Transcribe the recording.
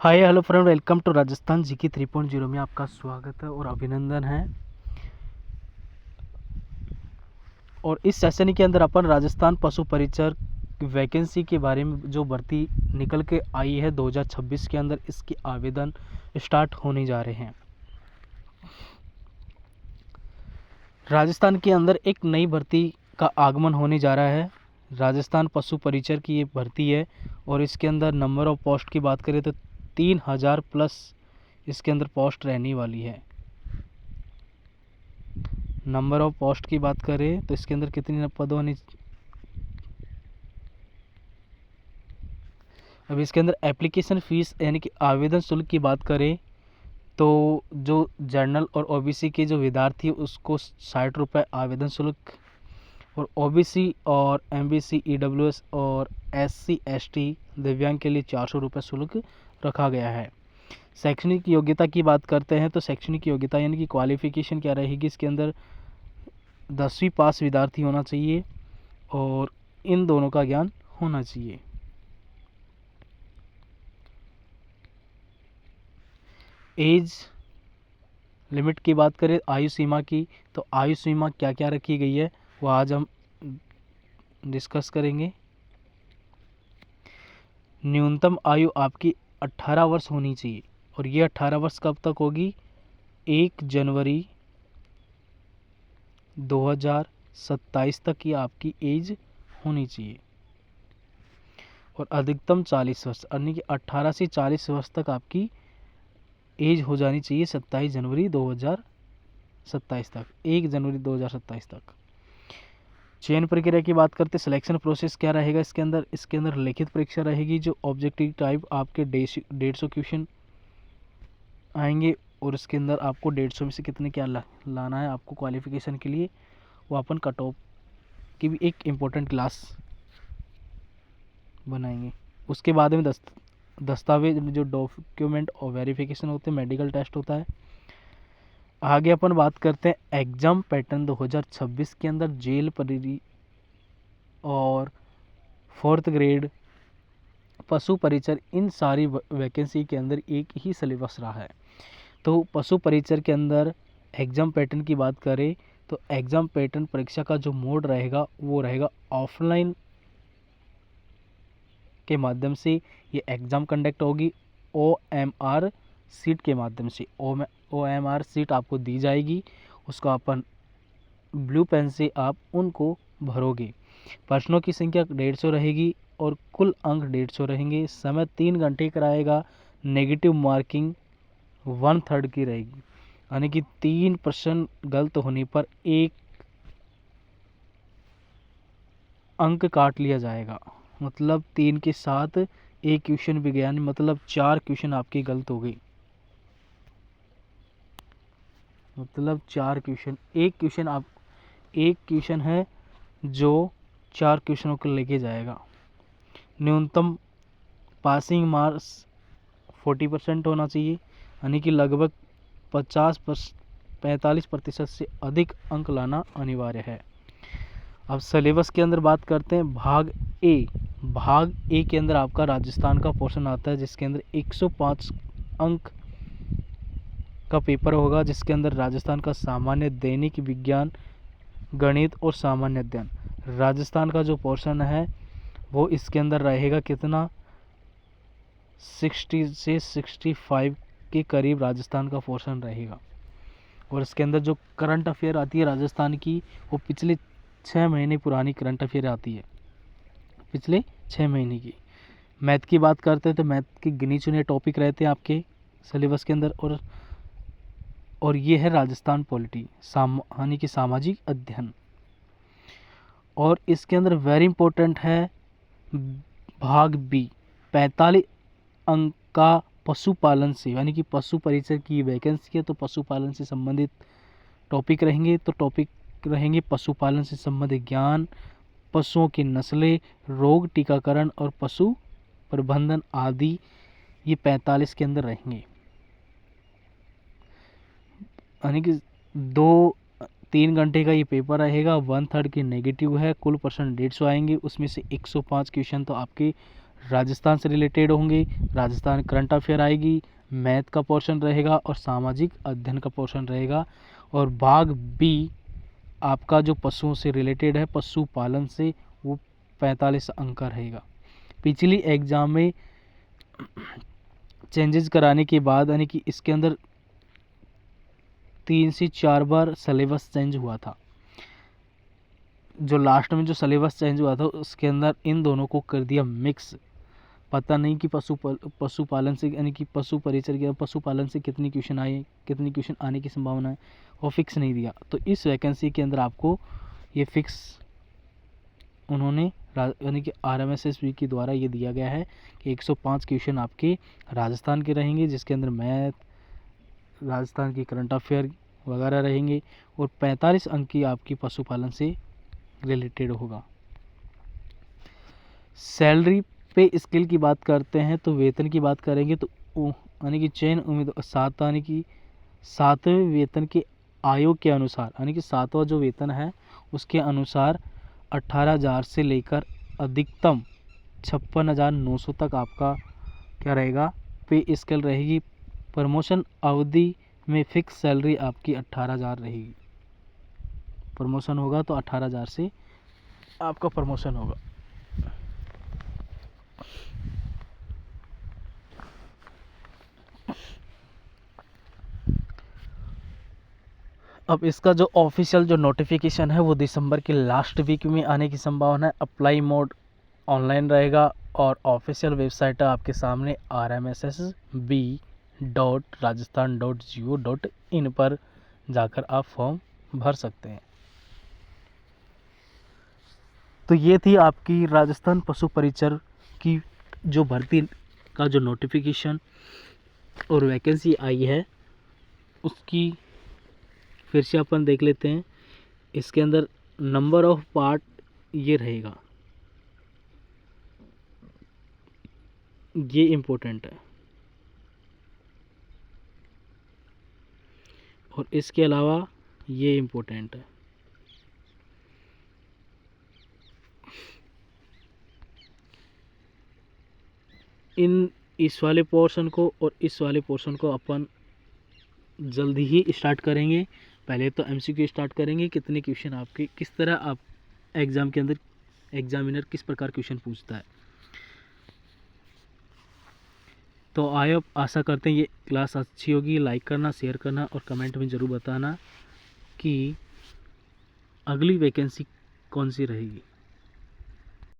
Hi hello friend, welcome to Rajasthan GK 3.0 में आपका स्वागत है और अभिनंदन है। और इस सेशन के अंदर अपन राजस्थान पशु परिचर वैकेंसी के बारे में जो भर्ती निकल के आई है 2026 के अंदर, इसके आवेदन स्टार्ट होने जा रहे हैं। राजस्थान के अंदर एक नई भर्ती का आगमन होने जा रहा है। राजस्थान पशु परिचर की ये भर्ती है और इसके अंदर नंबर ऑफ पोस्ट की बात करें तो 3000 प्लस इसके अंदर पोस्ट रहने वाली है। नंबर ऑफ पोस्ट की बात करें तो इसके अंदर कितनी पद होनी। अब इसके अंदर एप्लीकेशन फ़ीस यानी कि आवेदन शुल्क की बात करें तो जो जनरल और ओबीसी के जो विद्यार्थी उसको 60 रुपये आवेदन शुल्क, और ओबीसी और एमबीसी ईडब्ल्यूएस और एससी एसटी दिव्यांग के लिए 400 रुपये शुल्क रखा गया है। शैक्षणिक योग्यता की बात करते हैं तो शैक्षणिक योग्यता यानी कि क्वालिफिकेशन क्या रहेगी, इसके अंदर 10वीं पास विद्यार्थी होना चाहिए और इन दोनों का ज्ञान होना चाहिए। एज लिमिट की बात करें आयु सीमा की, तो आयु सीमा क्या क्या रखी गई है वो आज हम डिस्कस करेंगे। न्यूनतम आयु आपकी 18 वर्ष होनी चाहिए और ये 18 वर्ष कब तक होगी, 1 जनवरी 2027 तक की आपकी एज होनी चाहिए। और अधिकतम 40 वर्ष यानी कि 18 से 40 वर्ष तक आपकी एज हो जानी चाहिए 27 जनवरी 2027 तक, 1 जनवरी 2027 तक। चयन प्रक्रिया की बात करते सिलेक्शन प्रोसेस क्या रहेगा इसके अंदर लिखित परीक्षा रहेगी जो ऑब्जेक्टिव टाइप आपके 150 क्वेश्चन आएंगे और इसके अंदर आपको 150 में से कितने क्या लाना है आपको क्वालिफिकेशन के लिए, वो अपन कट ऑफ की भी एक इम्पोर्टेंट क्लास बनाएंगे। उसके बाद में दस्तावेज जो डॉक्यूमेंट और वेरिफिकेशन होते हैं, मेडिकल टेस्ट होता है। आगे अपन बात करते हैं एग्जाम पैटर्न 2026 के अंदर जेल परी और 4th ग्रेड पशु परिचर, इन सारी वैकेंसी के अंदर एक ही सिलेबस रहा है। तो पशु परिचर के अंदर एग्जाम पैटर्न की बात करें तो एग्जाम पैटर्न परीक्षा का जो मोड रहेगा वो रहेगा ऑफलाइन के माध्यम से ये एग्ज़ाम कंडक्ट होगी। OMR सीट के माध्यम से OMR सीट आपको दी जाएगी, उसको अपन ब्लू पेन से आप उनको भरोगे। प्रश्नों की संख्या 150 रहेगी और कुल अंक 150 रहेंगे। समय 3 घंटे का रहेगा। नेगेटिव मार्किंग 1/3 की रहेगी यानी कि 3 प्रश्न गलत होने पर 1 अंक काट लिया जाएगा। मतलब 3 के साथ 1 क्वेश्चन भी गया, मतलब 4 क्वेश्चन आपके गलत हो गए। मतलब 4 क्वेश्चन, एक क्वेश्चन है जो 4 क्वेश्चनों को लेके जाएगा। न्यूनतम पासिंग मार्क्स 40% होना चाहिए यानी कि लगभग 45% से अधिक अंक लाना अनिवार्य है। अब सिलेबस के अंदर बात करते हैं। भाग ए के अंदर आपका राजस्थान का पोर्शन आता है जिसके अंदर 105 अंक का पेपर होगा, जिसके अंदर राजस्थान का सामान्य, दैनिक विज्ञान, गणित और सामान्य अध्ययन। राजस्थान का जो पोर्शन है वो इसके अंदर रहेगा कितना, 60 से 65 के करीब राजस्थान का पोर्शन रहेगा। और इसके अंदर जो करंट अफेयर आती है राजस्थान की, वो पिछले 6 महीने पुरानी करंट अफेयर आती है, पिछले 6 महीने की। मैथ की बात करते हैं तो मैथ के गिने चुने टॉपिक रहते हैं आपके सिलेबस के अंदर। और ये है राजस्थान पॉलिटी यानी कि सामाजिक अध्ययन। और इसके अंदर वेरी इंपॉर्टेंट है भाग बी, 45 अंक का पशुपालन से, यानी कि पशु परिचय की वैकेंसी है तो पशुपालन से संबंधित टॉपिक रहेंगे। तो टॉपिक रहेंगे पशुपालन से संबंधित ज्ञान, पशुओं की नस्लें, रोग, टीकाकरण और पशु प्रबंधन आदि, ये 45 के अंदर रहेंगे। यानी कि 2-3 घंटे का ये पेपर रहेगा। 1/3 की नेगेटिव है, कुल प्रश्न 150 आएंगे, उसमें से 105 क्वेश्चन तो आपके राजस्थान से रिलेटेड होंगे, राजस्थान करंट अफेयर आएगी, मैथ का पोर्शन रहेगा और सामाजिक अध्ययन का पोर्शन रहेगा। और भाग बी आपका जो पशुओं से रिलेटेड है, पशुपालन से, वो 45 अंक का रहेगा। पिछली एग्जाम में चेंजेस कराने के बाद यानी कि इसके अंदर 3 से 4 बार सिलेबस चेंज हुआ था। जो लास्ट में जो सिलेबस चेंज हुआ था उसके अंदर इन दोनों को कर दिया मिक्स। पता नहीं कि पशुपालन से यानी कि पशु परिचर या पशुपालन से कितनी क्वेश्चन आए, कितनी क्वेश्चन आने की संभावना है, और फिक्स नहीं दिया। तो इस वैकेंसी के अंदर आपको ये फिक्स उन्होंने यानी कि RMSSB के द्वारा ये दिया गया है कि 105 क्वेश्चन आपके राजस्थान के रहेंगे, जिसके अंदर मैथ, राजस्थान की करंट अफेयर वगैरह रहेंगे, और 45 अंक की आपकी पशुपालन से रिलेटेड होगा। सैलरी पे स्केल की बात करते हैं तो वेतन की बात करेंगे तो यानी कि चयन उम्मीदवार यानी कि 7वें वेतन के आयोग के अनुसार यानी कि 7वां जो वेतन है उसके अनुसार 18,000 से लेकर अधिकतम 56,900 तक आपका क्या रहेगा, पे स्केल रहेगी। प्रमोशन अवधि में फिक्स सैलरी आपकी 18,000 रहेगी। प्रमोशन होगा तो 18,000 से आपका प्रमोशन होगा। अब इसका जो ऑफिशियल जो नोटिफिकेशन है वो दिसंबर के लास्ट वीक में आने की संभावना है। अप्लाई मोड ऑनलाइन रहेगा और ऑफिशियल वेबसाइट है आपके सामने rmssb.rajasthan.go.in पर जाकर आप फॉर्म भर सकते हैं। तो ये थी आपकी राजस्थान पशु परिचर की जो भर्ती का जो नोटिफिकेशन और वैकेंसी आई है उसकी फिर से अपन देख लेते हैं। इसके अंदर नंबर ऑफ पार्ट ये रहेगा, ये इम्पोर्टेंट है। और इसके अलावा ये इम्पोर्टेंट है। इस वाले पोर्शन को और इस वाले पोर्शन को अपन जल्दी ही स्टार्ट करेंगे। पहले तो MCQ स्टार्ट करेंगे, कितने क्वेश्चन आपके, किस तरह आप एग्ज़ाम के अंदर एग्जामिनर किस प्रकार क्वेश्चन पूछता है। तो आशा करते हैं ये क्लास अच्छी होगी। लाइक करना, शेयर करना और कमेंट में ज़रूर बताना कि अगली वैकेंसी कौन सी रहेगी।